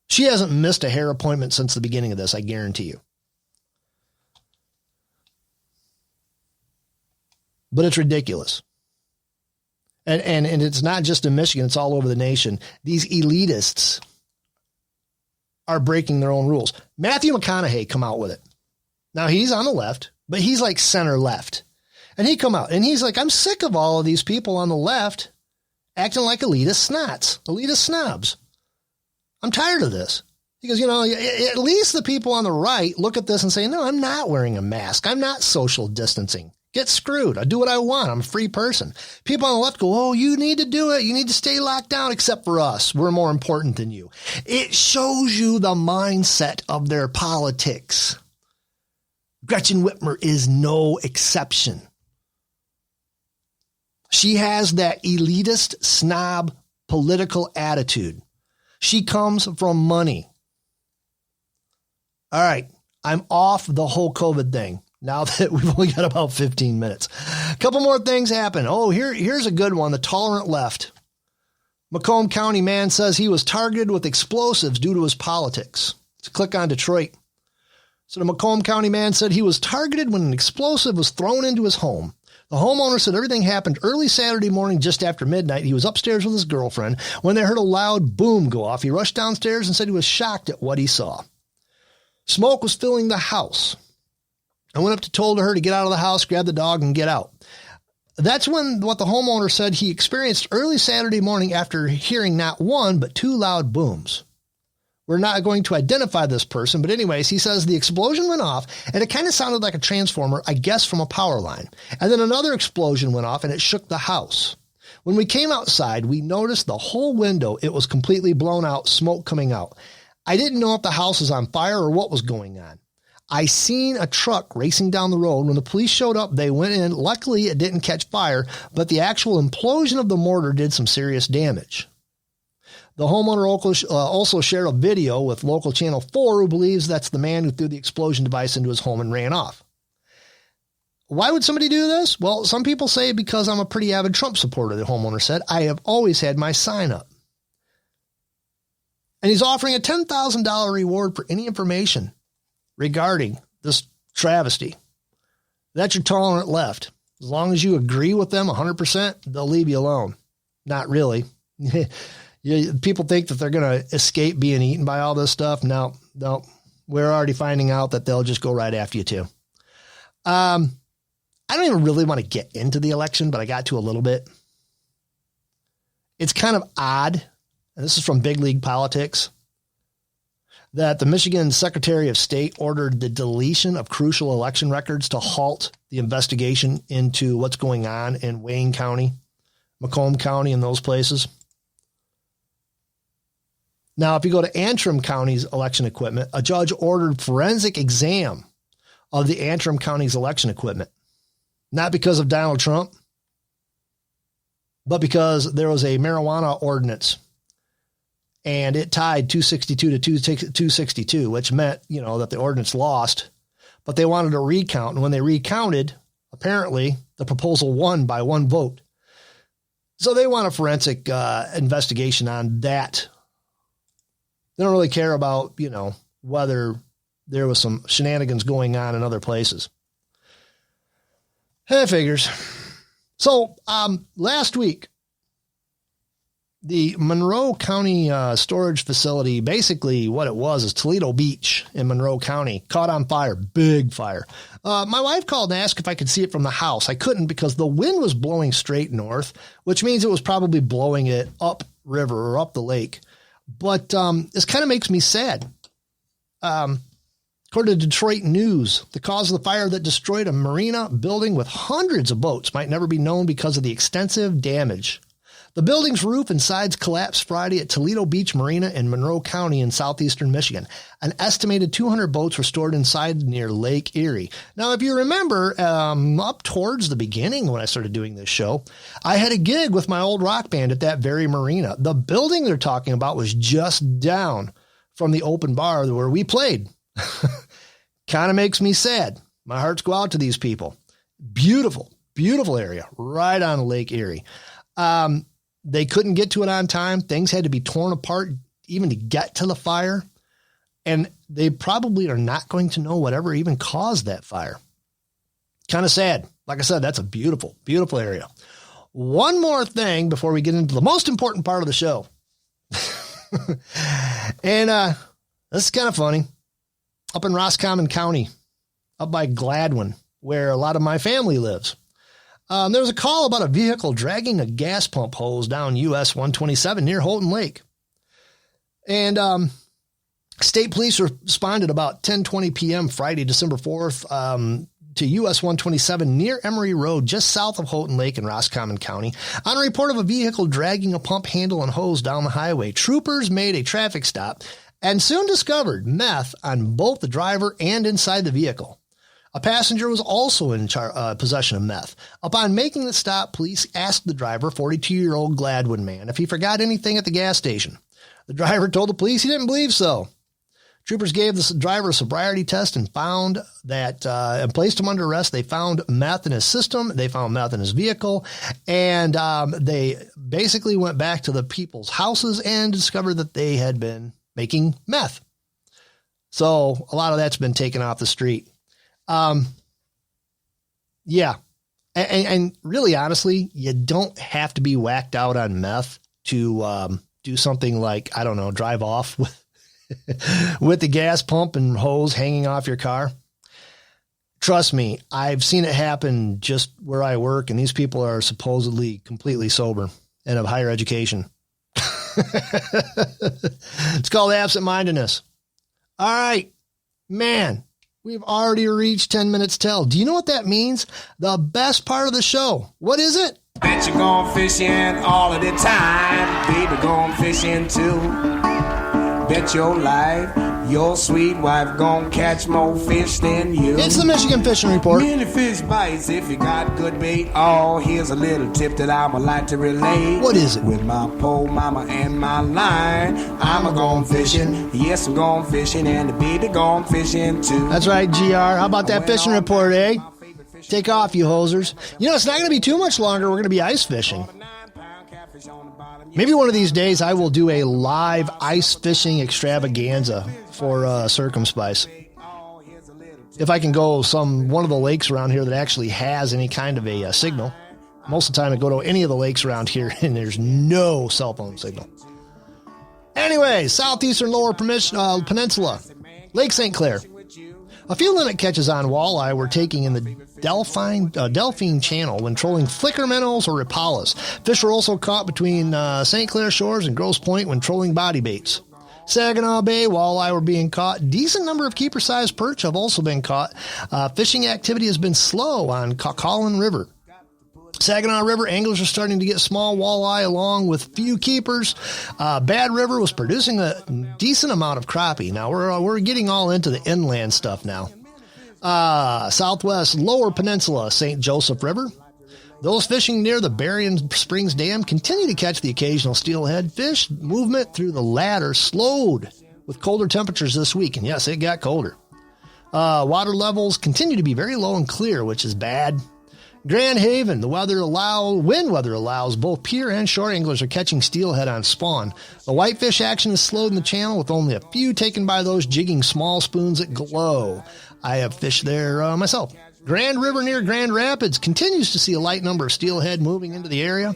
She hasn't missed a hair appointment since the beginning of this, I guarantee you. But it's ridiculous. And it's not just in Michigan, it's all over the nation. These elitists are breaking their own rules. Matthew McConaughey come out with it. Now he's on the left, but he's like center left. And he come out and he's like, I'm sick of all of these people on the left acting like elitist snobs. I'm tired of this. He goes, at least the people on the right look at this and say, no, I'm not wearing a mask. I'm not social distancing. Get screwed. I do what I want. I'm a free person. People on the left go, oh, you need to do it. You need to stay locked down except for us. We're more important than you. It shows you the mindset of their politics. Gretchen Whitmer is no exception. She has that elitist snob political attitude. She comes from money. All right, I'm off the whole COVID thing now that we've only got about 15 minutes. A couple more things happen. Oh, here's a good one, the tolerant left. Macomb County man says he was targeted with explosives due to his politics. Let's click on Detroit. So the Macomb County man said he was targeted when an explosive was thrown into his home. The homeowner said everything happened early Saturday morning just after midnight. He was upstairs with his girlfriend when they heard a loud boom go off. He rushed downstairs and said he was shocked at what he saw. Smoke was filling the house. I went up to told her to get out of the house, grab the dog, and get out. That's what the homeowner said he experienced early Saturday morning after hearing not one, but two loud booms. We're not going to identify this person, but anyways, he says the explosion went off, and it kind of sounded like a transformer, I guess from a power line. And then another explosion went off, and it shook the house. When we came outside, we noticed the whole window, it was completely blown out, smoke coming out. I didn't know if the house was on fire or what was going on. I seen a truck racing down the road. When the police showed up, they went in. Luckily, it didn't catch fire, but the actual implosion of the mortar did some serious damage. The homeowner also shared a video with local Channel 4 who believes that's the man who threw the explosion device into his home and ran off. Why would somebody do this? Well, some people say because I'm a pretty avid Trump supporter, the homeowner said. I have always had my sign up. And he's offering a $10,000 reward for any information regarding this travesty. That's your tolerant left. As long as you agree with them 100%, they'll leave you alone. Not really. People think that they're going to escape being eaten by all this stuff. No. We're already finding out that they'll just go right after you too. I don't even really want to get into the election, but I got to a little bit. It's kind of odd, and this is from Big League Politics, that the Michigan Secretary of State ordered the deletion of crucial election records to halt the investigation into what's going on in Wayne County, Macomb County, and those places. Now, if you go to Antrim County's election equipment, a judge ordered forensic exam of the Antrim County's election equipment. Not because of Donald Trump, but because there was a marijuana ordinance and it tied 262 to 262, which meant, that the ordinance lost, but they wanted a recount. And when they recounted, apparently the proposal won by one vote. So they want a forensic investigation on that. They don't really care about, whether there was some shenanigans going on in other places. It figures. So last week, the Monroe County storage facility, basically what it was is Toledo Beach in Monroe County, caught on fire, big fire. My wife called and asked if I could see it from the house. I couldn't because the wind was blowing straight north, which means it was probably blowing it up river or up the lake. But this kind of makes me sad. According to Detroit News, the cause of the fire that destroyed a marina building with hundreds of boats might never be known because of the extensive damage. The building's roof and sides collapsed Friday at Toledo Beach Marina in Monroe County in southeastern Michigan. An estimated 200 boats were stored inside near Lake Erie. Now, if you remember, up towards the beginning when I started doing this show, I had a gig with my old rock band at that very marina. The building they're talking about was just down from the open bar where we played. Kind of makes me sad. My hearts go out to these people. Beautiful, beautiful area right on Lake Erie. They couldn't get to it on time. Things had to be torn apart even to get to the fire. And they probably are not going to know whatever even caused that fire. Kind of sad. Like I said, that's a beautiful, beautiful area. One more thing before we get into the most important part of the show. And this is kind of funny. Up in Roscommon County, up by Gladwin, where a lot of my family lives. There was a call about a vehicle dragging a gas pump hose down US 127 near Houghton Lake. And state police responded about 10:20 p.m. Friday, December 4th, to US 127 near Emery Road, just south of Houghton Lake in Roscommon County, on a report of a vehicle dragging a pump handle and hose down the highway. Troopers made a traffic stop and soon discovered meth on both the driver and inside the vehicle. A passenger was also in possession of meth. Upon making the stop, police asked the driver, 42-year-old Gladwin man, if he forgot anything at the gas station. The driver told the police he didn't believe so. Troopers gave the driver a sobriety test and found that, and placed him under arrest. They found meth in his system. They found meth in his vehicle. And they basically went back to the people's houses and discovered that they had been making meth. So a lot of that's been taken off the street. Yeah. And really, honestly, you don't have to be whacked out on meth to do something like, I don't know, drive off with the gas pump and hose hanging off your car. Trust me, I've seen it happen just where I work, and these people are supposedly completely sober and of higher education. It's called absent-mindedness. All right, man, we've already reached 10 minutes till. Do you know what that means? The best part of the show. What is it? Bet you're going fishing all of the time. Baby, going fishing too. Bet your life, your sweet wife gonna catch more fish than you. It's the Michigan Fishing Report. Many fish bites if you got good bait. Oh, here's a little tip that I'ma like to relate. What is it? With my pole mama and my line, I'm a-going fishing. Yes, I'm going fishing, and the baby going fishing too. That's right, GR. How about that fishing report, eh? Take off, you hosers. You know, it's not going to be too much longer. We're going to be ice fishing. Maybe one of these days I will do a live ice fishing extravaganza for CIRCUMSPICE. If I can go one of the lakes around here that actually has any kind of a signal. Most of the time I go to any of the lakes around here and there's no cell phone signal. Anyway, southeastern lower peninsula, Lake St. Clair. A few limit catches on walleye were taken in the Delphine Channel when trolling flicker minnows or rapalas. Fish were also caught between St. Clair shores and Grosse Pointe when trolling body baits. Saginaw Bay walleye were being caught. Decent number of keeper-sized perch have also been caught. Fishing activity has been slow on Collin River. Saginaw River anglers are starting to get small walleye along with few keepers. Bad River was producing a decent amount of crappie. Now we're getting all into the inland stuff now. Southwest lower peninsula, St. Joseph River. Those fishing near the Berrien Springs Dam continue to catch the occasional steelhead. Fish movement through the latter slowed with colder temperatures this week. And yes, it got colder. Water levels continue to be very low and clear, which is bad. Grand Haven, wind weather allows both pier and shore anglers are catching steelhead on spawn. The whitefish action is slowed in the channel with only a few taken by those jigging small spoons that glow. I have fished there myself. Grand River near Grand Rapids continues to see a light number of steelhead moving into the area.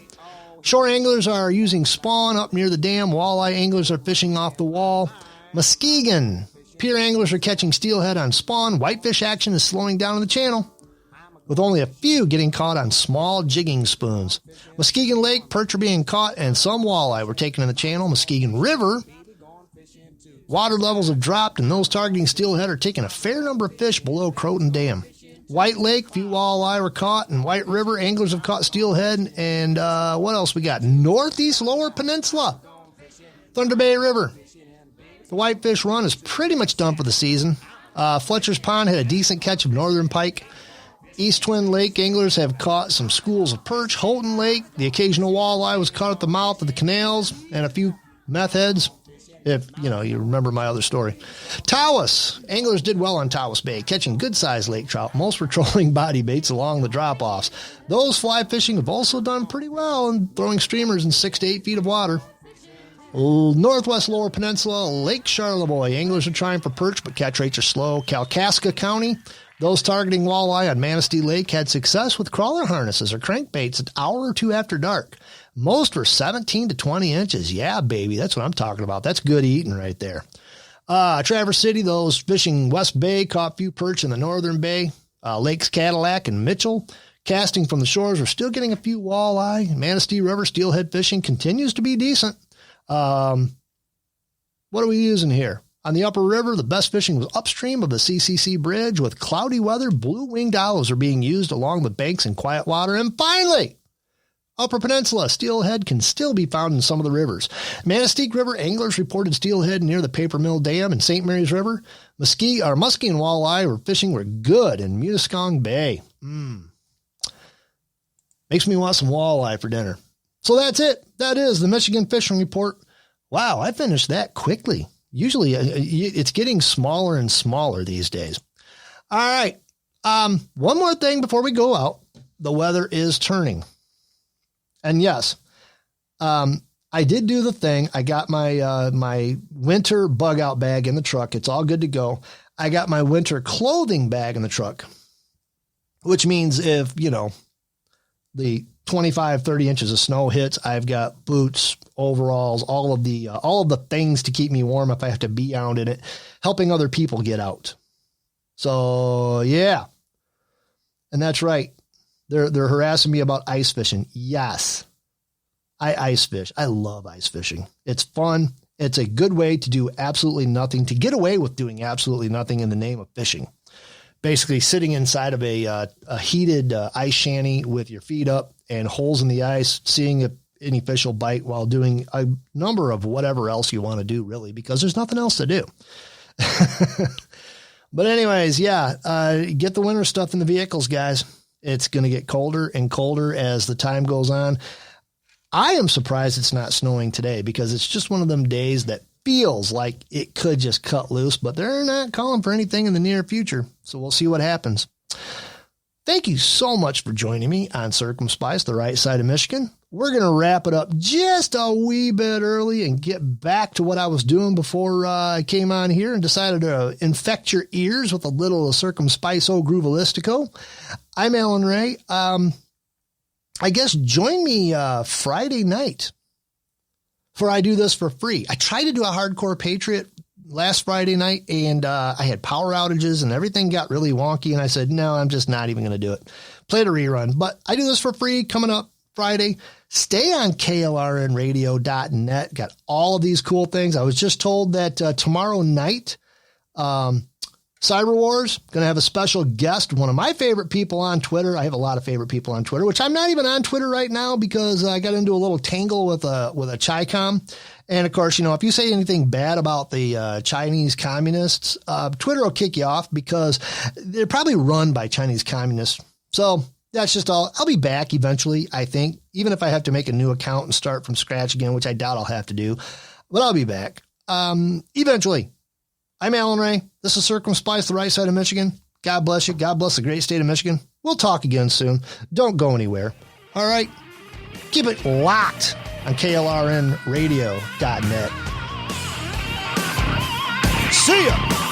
Shore anglers are using spawn up near the dam. Walleye anglers are fishing off the wall. Muskegon, pier anglers are catching steelhead on spawn. Whitefish action is slowing down in the channel, with only a few getting caught on small jigging spoons. Muskegon Lake, perch are being caught, and some walleye were taken in the channel. Muskegon River, water levels have dropped, and those targeting steelhead are taking a fair number of fish below Croton Dam. White Lake, few walleye were caught, and White River, anglers have caught steelhead, and what else we got? Northeast Lower Peninsula, Thunder Bay River. The whitefish run is pretty much done for the season. Fletcher's Pond had a decent catch of northern pike. East Twin Lake anglers have caught some schools of perch. Houghton Lake, the occasional walleye was caught at the mouth of the canals, and a few meth heads, if you remember my other story. Tawas, anglers did well on Tawas Bay, catching good-sized lake trout. Most were trolling body baits along the drop-offs. Those fly fishing have also done pretty well in throwing streamers in 6 to 8 feet of water. Northwest Lower Peninsula, Lake Charlevoix, anglers are trying for perch, but catch rates are slow. Kalkaska County, those targeting walleye on Manistee Lake had success with crawler harnesses or crankbaits an hour or two after dark. Most were 17 to 20 inches. Yeah, baby, that's what I'm talking about. That's good eating right there. Traverse City, those fishing West Bay caught few perch in the northern bay. Lakes Cadillac and Mitchell, casting from the shores, are still getting a few walleye. Manistee River steelhead fishing continues to be decent. What are we using here? On the upper river, the best fishing was upstream of the CCC Bridge. With cloudy weather, blue-winged owls are being used along the banks in quiet water. And finally, Upper Peninsula, steelhead can still be found in some of the rivers. Manistee River anglers reported steelhead near the Paper Mill Dam and St. Mary's River. Muskie and walleye were good in Munisquong Bay. Makes me want some walleye for dinner. So that's it. That is the Michigan Fishing Report. Wow, I finished that quickly. Usually it's getting smaller and smaller these days. All right. One more thing before we go out. The weather is turning. And yes, I I did do the thing. I got my my winter bug out bag in the truck. It's all good to go. I got my winter clothing bag in the truck, which means if, you know, the 25, 30 inches of snow hits, I've got boots, overalls, all of the things to keep me warm if I have to be out in it, helping other people get out. So yeah. And that's right. They're harassing me about ice fishing. Yes. I ice fish. I love ice fishing. It's fun. It's a good way to do absolutely nothing, to get away with doing absolutely nothing in the name of fishing. Basically sitting inside of a heated ice shanty with your feet up and holes in the ice, seeing if any fish will bite while doing a number of whatever else you want to do, really, because there's nothing else to do. But anyways, yeah, get the winter stuff in the vehicles, guys. It's going to get colder and colder as the time goes on. I am surprised it's not snowing today because it's just one of them days that feels like it could just cut loose, but they're not calling for anything in the near future. So we'll see what happens. Thank you so much for joining me on CIRCUMSPICE, the right side of Michigan. We're going to wrap it up just a wee bit early and get back to what I was doing before I came on here and decided to infect your ears with a little CIRCUMSPICE Groovalistico. I'm Alan Ray. I guess join me Friday night for I do this for free. I tried to do a Hardcore Patriot last Friday night, and I had power outages and everything got really wonky, and I said, no, I'm just not even going to do it. Played a rerun, but I do this for free coming up Friday. Stay on KLRNRadio.net. Got all of these cool things. I was just told that tomorrow night, Cyber Wars, going to have a special guest, one of my favorite people on Twitter. I have a lot of favorite people on Twitter, which I'm not even on Twitter right now because I got into a little tangle with a Chi-Com. And of course, you know, if you say anything bad about the Chinese communists, Twitter will kick you off because they're probably run by Chinese communists. So that's just all. I'll be back eventually, I think, even if I have to make a new account and start from scratch again, which I doubt I'll have to do, but I'll be back eventually. I'm Alan Ray. This is CIRCUMSPICE, the right side of Michigan. God bless you. God bless the great state of Michigan. We'll talk again soon. Don't go anywhere. All right. Keep it locked on KLRNradio.net. See ya.